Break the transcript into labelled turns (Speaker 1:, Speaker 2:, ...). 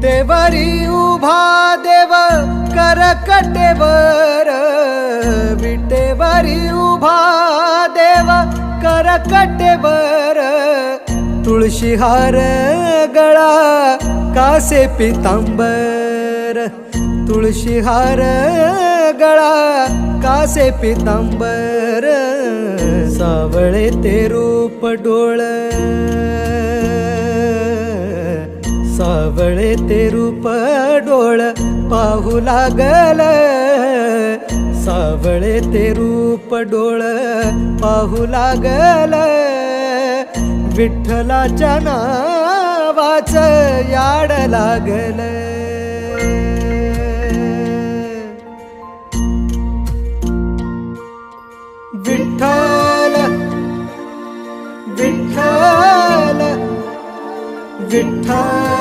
Speaker 1: विटेवरी उभा देव करकटेवर, विटेवरी उभा देव करकटेवर, तुळशीहार गळा कासे पितांबर, तुळशीहार गळा कासे पितांबर, सावळे ते रूप डोळ, सावळे ते रूप डोळ पाहू लागल, सावळे ते रूप डोळ पाहू लागल, विठ्ठलाच्या नावाचं याड लागल. विठ्ठल विठ्ठल विठ्ठल